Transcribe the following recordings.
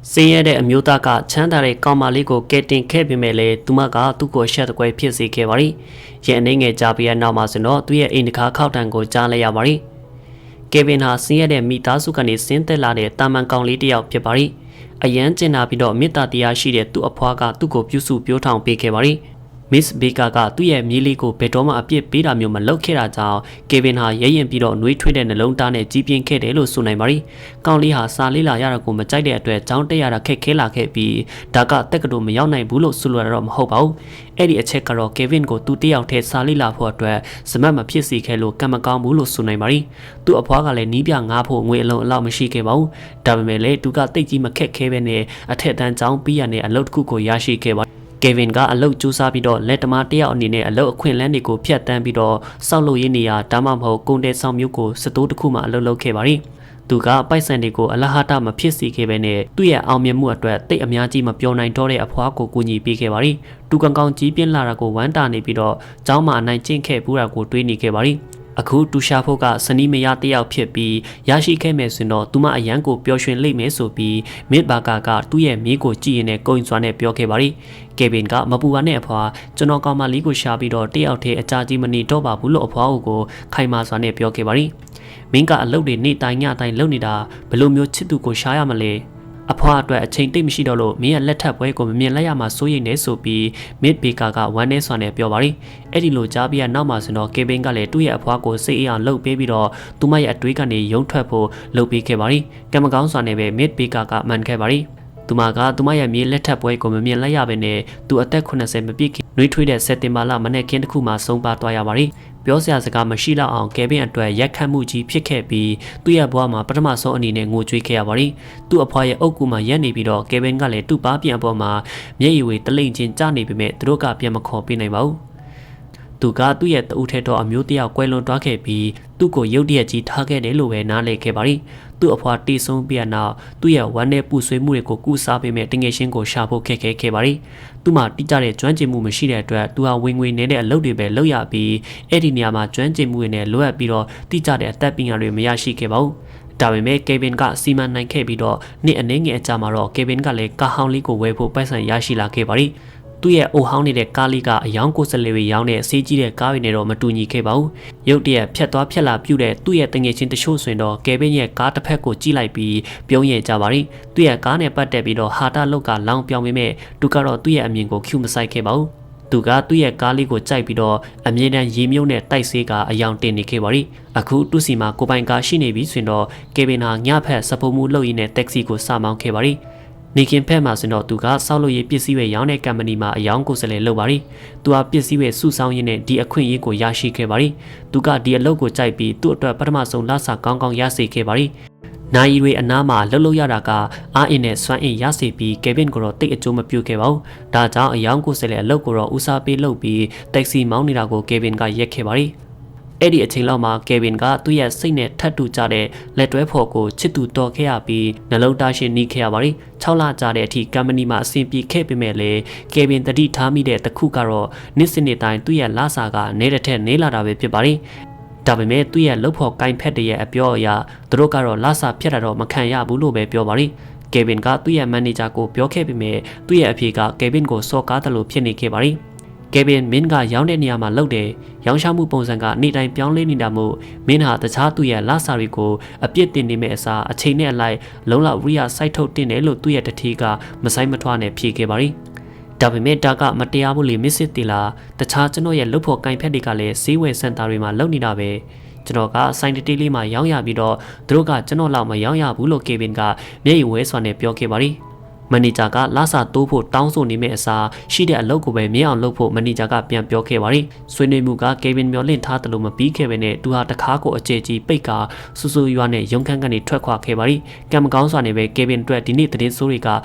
စင်းရဲတဲ့အမျိုးသားကချမ်းသာတဲ့ကောင်မလေးကိုကဲတင်ခဲ့ပေမဲ့လည်းသူမကသူ့ကိုရှက်တကွဲဖြစ်စေခဲ့ပါရီ။ရဲ့အနေငယ်ကြပြီးတဲ့နောက်မှာဆိုတော့သူ့ရဲ့အိမ်တကားခောက်တံကိုကြားလိုက်ရပါရီ။ကေဗင်ဟာဆင်းရဲတဲ့မိသားစုကနေဆင်းသက်လာတဲ့တာမန်ကောင်လေးတစ်ယောက်ဖြစ်ပါရီ။အရန်ကျင်နာပြီးတော့မေတ္တာတရားရှိတဲ့သူ့အဖွားကသူ့ကိုပြုစုပြောထောင်ပေးခဲ့ပါရီ။ Miss Baker ကသူ့ရဲ့မြေးလေးကိုဘယ်တော့မှအပြစ်ပေးတာမျိုးမလုပ်ခဲ့တာကြောင့်ကေဗင်ဟာရဲရင်ပြီးတော့နှွေးထွေးတဲ့နှလုံးသားနဲ့ကြီးပြင်းခဲ့တယ်လို့ဆိုနိုင်ပါရီ။ကောင်လေးဟာစာလေးလာရတာကိုမကြိုက်တဲ့အတွက်ကြောင်းတက်ရတာခက်ခဲလာခဲ့ပြီးဒါကတက်ကတူမရောက်နိုင်ဘူးလို့ဆိုလိုတာတော့မဟုတ်ပါဘူး။အဲ့ဒီအချက်ကတော့ကေဗင်ကိုသူတယောက်တည်းစာလေးလာဖို့အတွက်စမတ်မဖြစ်စေခဲ့လို့ကံမကောင်းဘူးလို့ဆိုနိုင်ပါရီ။သူ့အဖွားကလည်းနီးပြငားဖို့ငွေအလုံးအလောက်မရှိခဲ့ပါဘူး။ဒါပေမဲ့လည်းသူကတိတ်ကြီးမခက်ခဲပဲနဲ့အထက်တန်းကျောင်းပြီးရတဲ့အလုပ်တစ်ခုကိုရရှိခဲ့ပါကေဗင်ကအလုတ်ကျူးစားပြီးတော့လက်တမတယောက်အနေနဲ့အလုတ်အခွင့်လန်းတွေကိုဖျက်တမ်းပြီးတော့စောက်လို့ရင်းနေရဒါမှမဟုတ်ကုန်တဲ့ဆောင်မျိုးကိုစတိုးတစ်ခုမှအလုတ်လုပ်ခဲ့ပါရီသူကပိုက်ဆံတွေကိုအလဟတာမဖြစ်စေခဲ့ပဲနဲ့သူ့ရဲ့အောင်မြင်မှုအတွက်တိတ်အများကြီးမပြောနိုင်တော့တဲ့အဖွားကိုကူညီပေးခဲ့ပါရီတူကောင်ကောင်ကြီးပြင်းလာတာကိုဝမ်းတာနေပြီးတော့ကျောင်းမှာအနိုင်ကျင့်ခဲ့ပူးတာကိုတွေးနေခဲ့ပါရီအခုတူရှာဖို့ကစနီးမရတယောက်ဖြစ်ပြီးရရှိခဲ့မယ်ဆိုတော့သူမအရန်ကိုပျော်ရွှင်လိမ့်မယ်ဆိုပြီးမစ်ဘာကာကသူ့ရဲ့မြေးကိုကြည့်ရင်လည်းကုံစွာနဲ့ပြောခဲ့ပါရီကေဗင်ကမပူပါနဲ့အဖွာကျွန်တော်ကောင်မလေးကိုရှာပြီးတော့တယောက်တည်းအကြာကြီးမနေတော့ပါဘူးလို့အဖွာကိုခိုင်မာစွာနဲ့ပြောခဲ့ပါရီမင်းကအလုပ်တွေနေ့တိုင်းညတိုင်းလုပ်နေတာဘယ်လိုမျိုးချစ်သူကိုရှာရမလဲအဖွားအတွက်အချိန်တိတ်မရှိတော့လို့မင်းရဲ့လက်ထပ်ပွဲကိုမမြင်လိုက်ရမှာစိုးရိမ်နေဆိုပြီးမစ်ဘေကာကဝမ်းနေစွာနဲ့ပြောပါရီအဲ့ဒီလိုကြားပြီးနောက်မှာဆိုတော့ကေဗင်ကလည်းသူ့ရဲ့အဖွားကိုစိတ်အေးအောင်လှုပ်ပေးပြီးတော့သူမရဲ့အတွေးကနေရုံထွက်ဖို့လှုပ်ပေးခဲ့ပါရီကံမကောင်းစွာနဲ့ပဲမစ်ဘေကာကမှန်ခဲ့ပါရီသူမကသူမရဲ့မြေလက်ထပ်ပွဲကိုမမြင်လိုက်ရပဲနဲ့သူအသက်80မပြည့်ခင်နှွေးထွေးတဲ့စက်တင်ဘာလမနေ့ကင်းတစ်ခုမှဆုံးပါသွားရပါရီပြောစရာစကားမရှိတော့အောင်ကေဗင်အတွက်ရက်ခတ်မှုကြီးဖြစ်ခဲ့ပြီးသူ့ရဲ့ဘဝမှာပထမဆုံးအနေနဲ့ငိုကြွေးခဲ့ရပါရီသူ့အဖွားရဲ့အုပ်ကူမှာရက်နေပြီးတော့ကေဗင်ကလည်းသူ့ပါပြန်အပေါ်မှာမျက်ရည်ဝေတလိမ့်ချင်းကျနေပေမဲ့သူတို့ကပြန်မခေါ်ပေးနိုင်ပါဘူးသူကသူ့ရဲ့တအုပ်ထဲတော့အမျိုးတယောက်ကွဲလွန်သွားခဲ့ပြီးသူ့ကိုရုတ်တရက်ကြီးထားခဲ့တယ်လို့ပဲနားလည်ခဲ့ပါရီသူ့အဖွားတီးဆုံးပြနောက်သူ့ရဲ့ဝမ်းနဲ့ပူဆွေးမှုတွေကိုကူစားပေးမဲ့တငယ်ချင်းကိုရှာဖို့ခက်ခဲခဲ့ပါရီသူ့မှာတိကျတဲ့ကျွမ်းကျင်မှုမရှိတဲ့အတွက်သူဟာဝင်ငွေနေတဲ့အလုပ်တွေပဲလုပ်ရပြီးအဲ့ဒီနေရာမှာကျွမ်းကျင်မှုတွေနဲ့လိုအပ်ပြီးတော့တိကျတဲ့အသက်ပညာတွေမရရှိခဲ့ပါဘူးဒါပေမဲ့ကေဗင်ကစီမံနိုင်ခဲ့ပြီးတော့နေ့အနည်းငယ်အကြာမှာတော့ကေဗင်ကလည်းကာဟောင်းလေးကိုဝယ်ဖို့ပိုက်ဆံရရှိလာခဲ့ပါရီသူ့ရဲ့အိုဟောင်းနေတဲ့ကားလေးကအယောင်ကိုစလေတွေရောင်းတဲ့အစေးကြီးတဲ့ကားတွေနဲ့တော့မတူညီခဲ့ပါဘူး။ရုတ်တရက်ဖြတ်သွားဖြတ်လာပြုတ်တဲ့သူ့ရဲ့တငယ်ချင်းတချို့ဆိုရင်တော့ကေဗင်ရဲ့ကားတစ်ဖက်ကိုကြည့်လိုက်ပြီးပြုံးရကြပါရီ။သူ့ရဲ့ကားနဲ့ပတ်သက်ပြီးတော့ဟာတာလုတ်ကလောင်ပြောင်ပေမဲ့သူကတော့သူ့ရဲ့အမြင်ကိုကျူမဆိုင်ခဲ့ပါဘူး။သူကသူ့ရဲ့ကားလေးကိုကြိုက်ပြီးတော့အမြင်တမ်းရေမြုပ်နဲ့တိုက်ဆေးကအယောင်တင်နေခဲ့ပါရီ။အခုသူ့စီမှာကိုပိုင်ကားရှိနေပြီဆိုရင်တော့ကေဗင်ဟာညဖက်စပုံမှုလုပ်ရင်းနဲ့တက္ကစီကိုစမောင်းခဲ့ပါရီနေကင်ဖက်မှာဆိုတော့သူကစောက်လို့ရေးပစ္စည်းတွေရောင်းတဲ့ကမ္ပဏီမှာအယောင်ကိုစလဲလုပ်ပါရီသူကပစ္စည်းတွေစုဆောင်းရင်းနဲ့ဒီအခွင့်အရေးကိုရရှိခဲ့ပါရီသူကဒီအလုပ်ကိုကြိုက်ပြီးသူ့အတွက်ပထမဆုံးလစာကောင်းကောင်းရစေခဲ့ပါရီနိုင်ရီတွေအနားမှာလှုပ်ရတာကအားအင်းနဲ့စွမ်းအင်ရစေပြီးကေဗင်ကိုတော့တိတ်အကျိုးမပြုခဲ့ပါဘူးဒါကြောင့်အယောင်ကိုစလဲအလုပ်ကိုတော့ဦးစားပေးလုပ်ပြီးတက္ကစီမောင်းနေတာကိုကေဗင်ကရက်ခဲ့ပါရီအဲ့ဒီအချိန်လောက်မှာကေဗင်ကသူ့ရဲ့စိတ်နဲ့ထပ်တူကြတဲ့လက်တွဲဖော်ကိုချစ်သူတော်ခဲ့ရပြီးနှလုံးသားရှင်နှီးခဲ့ရပါရီ6လကြာတဲ့အထိကမ္ပဏီမှာအဆင်ပြေခဲ့ပေမဲ့လည်းကေဗင်တတိထားမိတဲ့တစ်ခုကတော့နေ့စဉ်နေ့တိုင်းသူ့ရဲ့လစာကနေတစ်ထက်နေလာတာပဲဖြစ်ပါရီဒါပေမဲ့သူ့ရဲ့လှုပ်ဖော်ကိုင်ဖက်တရဲ့အပြောအရသူတို့ကတော့လစာဖြတ်တာတော့မခံရဘူးလို့ပဲပြောပါရီကေဗင်ကသူ့ရဲ့မန်နေဂျာကိုပြောခဲ့ပေမဲ့သူ့ရဲ့အဖေကကေဗင်ကိုစော်ကားတယ်လို့ဖြစ်နေခဲ့ပါရီကေဗင်မင်းကရောင်းတဲ့နေရာမှာလုပ်တယ်ရောင်းချမှုပုံစံကနေ့တိုင်းပြောင်းလဲနေတာမို့မင်းဟာတခြားသူ့ရဲ့လစာတွေကိုအပြစ်တင်နေမဲ့အစားအချိန်နဲ့အလိုက်လုံလောက်ရိယာစိုက်ထုတ်တင်တယ်လို့သူ့ရဲ့တတိကမဆိုင်မထွားနဲ့ဖြေခဲ့ပါရီဒါပေမဲ့ဒါကမတရားဘူးလေမစ်စစ်တီလာတခြားကျွန်တော်ရဲ့လုပ်ဖို့ကင်ဖက်တွေကလည်းဈေးဝယ်စင်တာတွေမှာလုပ်နေတာပဲကျွန်တော်ကဆိုင်တတီလေးမှာရောင်းရပြီးတော့သူတို့ကကျွန်တော်လောက်မရောင်းရဘူးလို့ကေဗင်ကမျက်ရည်ဝဲစွာနဲ့ပြောခဲ့ပါရီမန်နေဂျာကလစာတိုးဖို့တောင်းဆိုနေမဲ့အစားရှိတဲ့အလုပ်ကိုပဲမြင်အောင်လုပ်ဖို့မန်နေဂျာကပြန်ပြောခဲ့ပါရီဆွေးနွေးမှုကကေဗင်မျောလင့်ထားတယ်လို့မပြီးခဲ့ပဲနဲ့သူဟာတခါကိုအကျေကြီးပိတ်ကာဆူဆူရွာနဲ့ရုံခန်းကနေထွက်ခွာခဲ့ပါရီကံမကောင်းစွာနဲ့ပဲကေဗင်အတွက်ဒီနေ့သတင်းဆိုးတွေ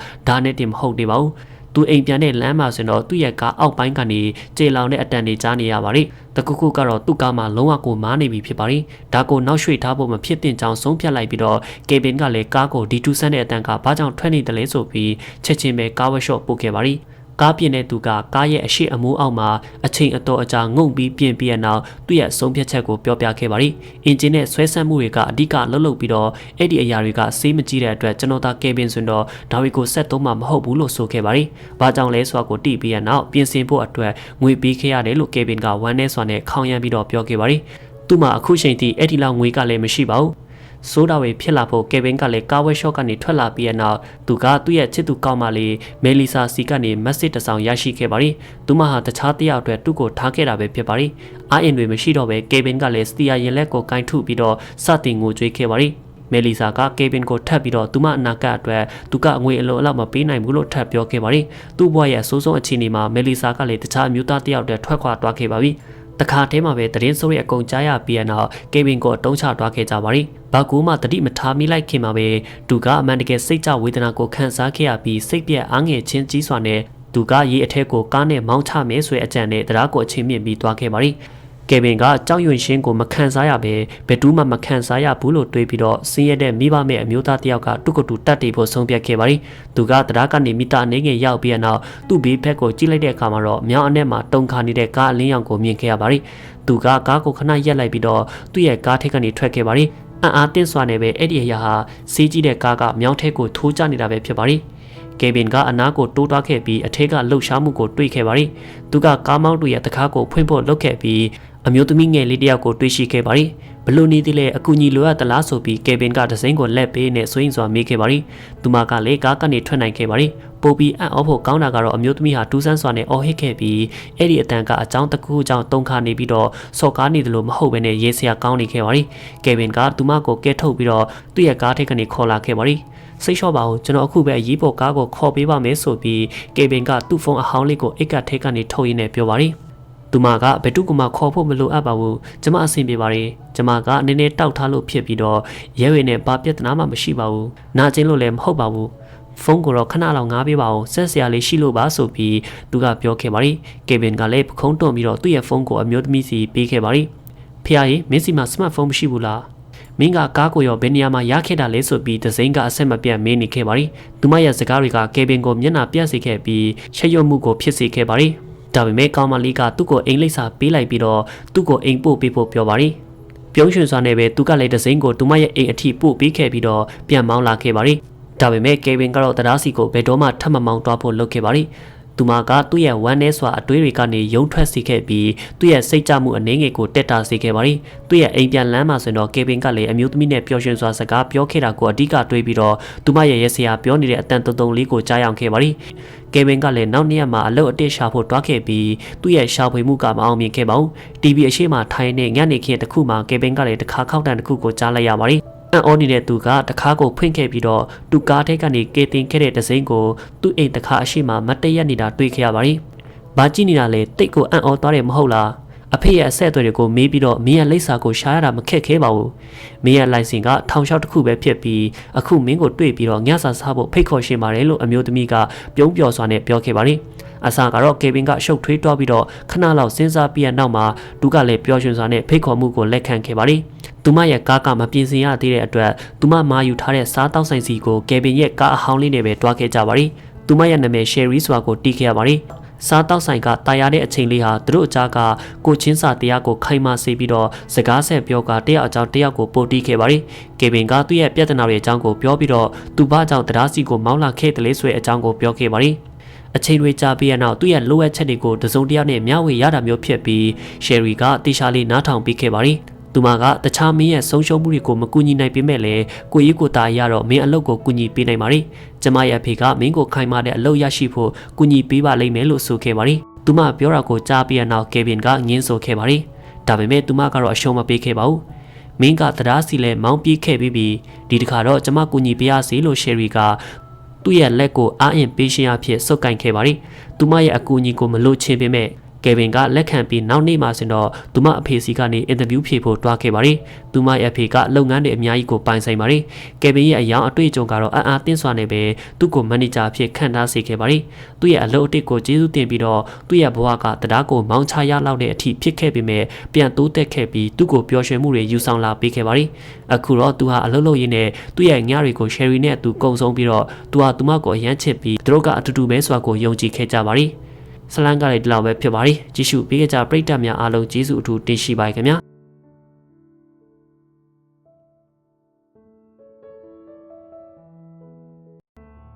ကဒါနဲ့တင်မဟုတ်သေးပါဘူးသူအိမ်ပြန်တဲ့လမ်းမှာဆိုတော့သူ့ရဲ့ကားအောက်ပိုင်းကနေကျေလောင်တဲ့အတန်တွေကြားနေရပါရီတကူကူကတော့သူ့ကားမှာလုံးဝကိုမားနေပြီဖြစ်ပါရီဒါကိုနောက်ရွှေ့ထားဖို့မဖြစ်သင့်ကြောင်းဆုံးဖြတ်လိုက်ပြီးတော့ကေဗင်ကလည်းကားကိုဒီတူဆန်းတဲ့အတန်ကဘာကြောင့်ထွက်နေတယ်လဲဆိုပြီးချက်ချင်းပဲကားဝက်ရှော့ပို့ခဲ့ပါရီ ကားပြင်းတဲ့သူကကားရဲ့အရှိအမိုးအောက်မှာအချိန်အတော်အကြာငုံပြီးပြင်ပြီးနောက်သူ့ရဲ့ဆုံးဖြတ်ချက်ကိုပြောပြခဲ့ပါတယ်။အင်ဂျင်နဲ့ဆွဲဆန့်မှုတွေကအဓိကလှုပ်လှုပ်ပြီးတော့အဲ့ဒီအရာတွေကစေးမကြီးတဲ့အတွက်ကျွန်တော်သားကေဗင်ဆိုတော့ဒါတွေကိုဆက်သုံးမှမဟုတ်ဘူးလို့ဆိုခဲ့ပါတယ်။ဘာကြောင့်လဲဆိုတာကိုတိပြီးနောက်ပြင်ဆင်ဖို့အတွက်ငွေပေးခဲ့ရတယ်လို့ကေဗင်ကဝမ်းနဲ့စွာနဲ့ခေါင်းရမ်းပြီးတော့ပြောခဲ့ပါတယ်။သူ့မှာအခုချိန်ထိအဲ့ဒီလောက်ငွေကလည်းမရှိပါဘူး။ဆိုးတာဝေဖြစ်လာဖို့ကေဗင်ကလည်းကာဝဲရှော့ကနေထွက်လာပြီးနောက်သူကသူ့ရဲ့ချစ်သူကောင်းမလေးမဲလီဆာစီကနေမက်ဆေ့တစ်ဆောင်ရရှိခဲ့ပါတယ်။သူမဟာတခြားတယောက်အတွက်သူ့ကိုထားခဲ့တာပဲဖြစ်ပါတယ်။အားအင်တွေမရှိတော့ပဲကေဗင်ကလည်းစတီယာရင်လက်ကိုကိုင်းထုပြီးတော့စတင်ငိုကြွေးခဲ့ပါတယ်။မဲလီဆာကကေဗင်ကိုထပ်ပြီးတော့သူမအနာဂတ်အတွက်သူကအငွေအလုံးအလောက်မပေးနိုင်ဘူးလို့ထပ်ပြောခဲ့ပါတယ်။သူ့ဘဝရဲ့အဆိုးဆုံးအခြေအနေမှာမဲလီဆာကလည်းတခြားမျိုးသားတယောက်တည်းထွက်ခွာသွားခဲ့ပါပြီ။တခါတည်းမှာပဲသတင်းဆိုးရဲ့အကုန်ကြားရပြီးနောက်ကေဗင်ကိုတုံးချသွားခဲ့ကြပါရီဘာကူမှတတိမထားမိလိုက်ခင်မှာပဲသူကအမှန်တကယ်စိတ်ကြဝေဒနာကိုခံစားခဲ့ရပြီးစိတ်ပြက်အားငယ်ချင်းကြီးစွာနဲ့သူကရေအထက်ကိုကားနဲ့မောင်းချမယ်ဆိုတဲ့အကြံနဲ့တရားကိုအချင်းမြင့်ပြီးသွားခဲ့ပါရီကေဗင်ကကြောက်ရွံ့ရှင်းကိုမခံစားရပဲဘယ်သူမှမခံစားရဘူးလို့တွေးပြီးတော့ဆင်းရဲတဲ့မိဘမဲ့အမျိုးသားတယောက်ကသူ့ကိုယ်သူတတ်တည်ဖို့ဆုံးဖြတ်ခဲ့ပါရီသူကတရားကနေမိသားအနေငယ်ရောက်ပြီးနောက်သူ့ဘေးဘက်ကိုကြည့်လိုက်တဲ့အခါမှာတော့မြောင်းအနက်မှာတုံခါနေတဲ့ကားအလင်းရောင်ကိုမြင်ခဲ့ရပါရီသူကကားကိုခဏရက်လိုက်ပြီးတော့သူ့ရဲ့ကားထိပ်ကနေထွက်ခဲ့ပါရီအံ့အားတင်းစွာနဲ့ပဲအဲ့ဒီအရာဟာစီးကြီးတဲ့ကားကမြောင်းထဲကိုထိုးကျနေတာပဲဖြစ်ပါရီကေဗင်ကအနားကိုတိုးသွားခဲ့ပြီးအထက်ကလှုပ်ရှားမှုကိုတွေးခဲ့ပါရီသူကကားမောင်းသူရဲ့တကားကိုဖွင့်ဖို့လုပ်ခဲ့ပြီးအမျိုးသမီးငယ်လေးတယောက်ကိုတွေးရှိခဲ့ပါရီဘလို့နေသေးလဲအကူကြီးလိုရသလားဆိုပြီးကေဗင်ကဒဇိန်ကိုလက်ပေးနဲ့ဆွေးရင်စွာမေးခဲ့ပါရီသူမကလည်းကားကနေထွက်နိုင်ခဲ့ပါရီပိုပြီးအံ့ဩဖို့ကောင်းတာကတော့အမျိုးသမီးဟာတူးဆန်းစွာနဲ့အော်ဟစ်ခဲ့ပြီးအဲ့ဒီအတန်ကအကြောင်းတစ်ခုကြောင့်တုံခါနေပြီးတော့စော်ကားနေတယ်လို့မဟုတ်ဘဲနဲ့ရေးစရာကောင်းနေခဲ့ပါရီကေဗင်ကသူမကိုကဲထုတ်ပြီးတော့သူ့ရဲ့ကားထိပ်ကနေခေါ်လာခဲ့ပါရီစိတ်လျှော့ပါဦးကျွန်တော်အခုပဲရေးပေါ်ကားကိုခေါ်ပေးပါမယ်ဆိုပြီးကေဗင်ကသူ့ဖုန်းအဟောင်းလေးကိုအိတ်ကထိပ်ကနေထုတ်ရင်းနဲ့ပြောပါရီသူမကဘယ်သူကမှခေါ်ဖို့မလိုအပ်ပါဘူးကျမအဆင်ပြေပါတယ်ကျမကနည်းနည်းတောက်ထားလို့ဖြစ်ပြီးတော့ရဲဝေနဲ့ဘာပြဿနာမှမရှိပါဘူးနာကျင်လို့လည်းမဟုတ်ပါဘူးဖုန်းကိုတော့ခဏလောက်ငားပေးပါဦးဆက်စရာလေးရှိလို့ပါဆိုပြီးသူကပြောခဲ့ပါရီကေဗင်ကလည်းပခုံးတွန့်ပြီးတော့သူ့ရဲ့ဖုန်းကိုအမျိုးသမီးစီပေးခဲ့ပါရီဖခင်ကြီးမင်းစီမှာစမတ်ဖုန်းမရှိဘူးလားမင်းကကားကိုရောဘယ်နေရာမှာရခဲ့တာလဲဆိုပြီးဒဇိန်ကအဆက်မပြတ်မေးနေခဲ့ပါရီသူမရဲ့စကားတွေကကေဗင်ကိုမျက်နှာပြတ်စေခဲ့ပြီးချက်ရွတ်မှုကိုဖြစ်စေခဲ့ပါရီဒါပေမဲ့ကောင်မလေးကသူ့ကိုအိမ်လိပ်စာပေးလိုက်ပြီးတော့သူ့ကိုအိမ်ပို့ပေးဖို့ပြောပါရီပြုံးရွှင်စွာနဲ့ပဲသူကလည်းဒဇိန်ကိုသူမရဲ့အိမ်အထိပို့ပေးခဲ့ပြီးတော့ပြန်မောင်းလာခဲ့ပါရီဒါပေမဲ့ကေဗင်ကတော့တရားစီကိုဘယ်တော့မှထပ်မမောင်းသွားဖို့လုပ်ခဲ့ပါရီသူမကသူ့ရဲ့ဝမ်းနည်းစွာအတွေးတွေကနေယုံထွက်စေခဲ့ပြီးသူ့ရဲ့စိတ်ကြမှုအနှင်းငယ်ကိုတက်တာစေခဲ့ပါရီသူ့ရဲ့အိမ်ပြန်လမ်းမှာဆိုတော့ကေဗင်ကလည်းအမျိုးသမီးနဲ့ပျော်ရွှင်စွာစကားပြောခဲ့တာကိုအဓိကတွေးပြီးတော့သူမရဲ့ရဲစရာပြောနေတဲ့အတန်တုံတုံလေးကိုကြားရောက်ခဲ့ပါရီကေဗင်ကလည်းနောက်နေ့ရက်မှာအလုပ်အတစ်ရှာဖို့တွားခဲ့ပြီးသူ့ရဲ့ရှာဖွေမှုကမအောင်မြင်ခဲ့ပါဘူး TV အရှိမထိုင်းနေညနေခင်းတစ်ခုမှာကေဗင်ကလည်းတစ်ခါခောက်တန်တစ်ခုကိုကြားလိုက်ရပါရီအန်အော်နေတဲ့သူကတခါကိုဖွင့်ခဲ့ပြီးတော့သူကားထဲကနေကေတင်ခဲ့တဲ့ဒဇိန်ကိုသူ့အိမ်တခါအရှိမမတ်တရက်နေတာတွေ့ခဲ့ရပါရီ။ဘာကြည့်နေတာလဲတိတ်ကိုအန်အော်သွားတယ်မဟုတ်လား။အဖေရဲ့အဆက်အသွယ်တွေကိုမေးပြီးတော့မင်းရဲ့လိပ်စာကိုရှာရတာမခက်ခဲပါဘူး။မင်းရဲ့လိုင်စင်ကထောင်လျှောက်တစ်ခုပဲဖြစ်ပြီးအခုမင်းကိုတွေ့ပြီးတော့ညစာစားဖို့ဖိတ်ခေါ်ရှင်ပါတယ်လို့အမျိုးသမီးကပြုံးပျော်စွာနဲ့ပြောခဲ့ပါရီ။အစားကတော့ကေဗင်ကရှုပ်ထွေးတွားပြီးတော့ခဏလောက်စဉ်းစားပြီးတဲ့နောက်မှာသူကလည်းပျော်ရွှင်စွာနဲ့ဖိတ်ခေါ်မှုကိုလက်ခံခဲ့ပါရီသူမရဲ့ကားကမပြင်ဆင်ရသေးတဲ့အတွက်သူမမာယူထားတဲ့စားတောက်ဆိုင်စီကိုကေဗင်ရဲ့ကားအဟောင်းလေးနဲ့ပဲတွားခဲ့ကြပါရီသူမရဲ့နာမည်ရှယ်ရီစွာကိုတီးခဲ့ရပါရီစားတောက်ဆိုင်ကတာယာတဲ့အချိန်လေးဟာသူတို့အကြားကကိုချင်းစာတရားကိုခိုင်မာစေပြီးတော့စကားဆက်ပြောကတယောက်အကြောင်းတယောက်ကိုပို့တီးခဲ့ပါရီကေဗင်ကသူ့ရဲ့ပြဿနာတွေအကြောင်းကိုပြောပြီးတော့သူဘာကြောင့်တရားစီကိုမောင်းလာခဲ့တယ်လဲဆိုတဲ့အကြောင်းကိုပြောခဲ့ပါရီအချိန်တွေကြာပြီးတဲ့နောက်သူ့ရဲ့လိုအပ်ချက်တွေကိုတစုံတယောက်နဲ့မျှဝေရတာမျိုးဖြစ်ပြီးရှယ်ရီကတေချာလေးနားထောင်ပြီးခဲ့ပါရီသူမကတခြားမင်းရဲ့ဆုံးရှုံးမှုတွေကိုမကူညီနိုင်ပေမဲ့လည်းကိုကြီးကိုတာရတော့မင်းအလုပ်ကိုကူညီပေးနိုင်ပါရီကျမရဲ့အဖေကမင်းကိုခိုင်မာတဲ့အလုပ်ရရှိဖို့ကူညီပေးပါလိမ့်မယ်လို့ဆိုခဲ့ပါရီသူမပြောတာကိုကြားပြီးတဲ့နောက်ကေဗင်ကငင်းဆိုခဲ့ပါရီဒါပေမဲ့သူမကတော့အရှုံးမပေးခဲ့ပါဘူးမင်းကတရားစီလဲမောင်းပြေးခဲ့ပြီးဒီတခါတော့ကျမကူညီပေးရစီလို့ရှယ်ရီကသူ့ရဲ့လက်ကိုအားအင်ပေးရှင်းအဖြစ်စုပ်ကိုင်ခဲ့ပါရီသူမရဲ့အကူအညီကိုမလို့ချင်ပေမဲ့ ကယ်ဗင်ကလက်ခံပြီးနောက်နေ့မှဆိုတော့သူမအဖေစီကနေအင်တာဗျူးဖြေဖို့တွားခဲ့ပါတယ်သူမရဲ့အဖေကလုပ်ငန်းတွေအများကြီးကိုပိုင်ဆိုင်ပါတယ်ကယ်ဗင်ရဲ့အယောင်အတွေ့အကြုံကတော့အံ့အားသင့်စွာနဲ့ပဲသူ့ကိုမန်နေဂျာအဖြစ်ခန့်ထားစေခဲ့ပါတယ်သူ့ရဲ့အလုပ်အတစ်ကိုကျေးဇူးတင်ပြီးတော့သူ့ရဲ့ဘဝကတရားကိုမောင်းချရလောက်တဲ့အထိဖြစ်ခဲ့ပေမဲ့ပြန်တိုးတက်ခဲ့ပြီးသူ့ကိုပျော်ရွှင်မှုတွေယူဆောင်လာပေးခဲ့ပါတယ်အခုတော့သူဟာအလုပ်လုပ်ရင်းနဲ့သူ့ရဲ့ညတွေကို Sherry နဲ့အတူကုံဆုံးပြီးတော့သူဟာသူမကိုအယမ်းချစ်ပြီးသူတို့ကအတူတူပဲဆိုတာကိုယုံကြည်ခဲ့ကြပါတယ်ဆလန်ကလည်းဒီလောက်ပဲဖြစ်ပါတယ်ကြည့်ရှုပေးကြပရိသတ်များအားလုံးကျေးဇူးအထူးတင်ရှိပါခင်ဗျာ